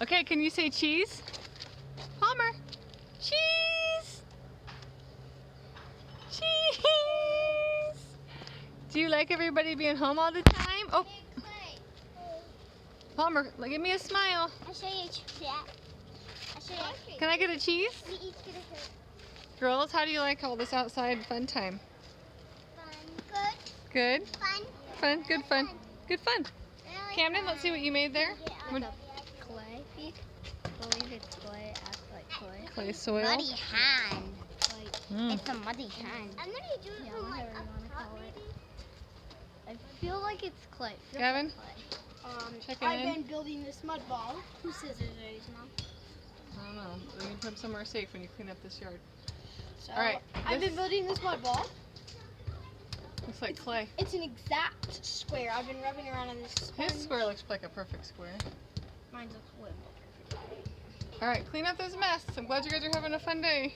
Okay, can you say cheese? Palmer. Cheese. Cheese. Do you like everybody being home all the time? Oh, Palmer, give me a smile. I'll show you that. I'll show you. Can I get a cheese? We each get a Girls, how do you like all this outside fun time? fun. Good? Fun. Fun? Good fun? Good fun. Camden, let's see what you made there. What- Clay. I believe it's clay. Acts like clay. Clay soil. Muddy hand. Mm. It's a muddy hand. And then you do it from like up top, maybe? I feel like it's clay. Gavin? Checking I've in. been building this mud ball. Whose scissors are these, Mom? I don't know. We need to put them somewhere safe when you clean up this yard. So, All right. I've This been building this mud ball. looks like clay. It's an exact square. I've been rubbing around on this sponge. His square looks like a perfect square. Mine's a little more perfect. All right, clean up this mess. I'm glad you guys are having a fun day.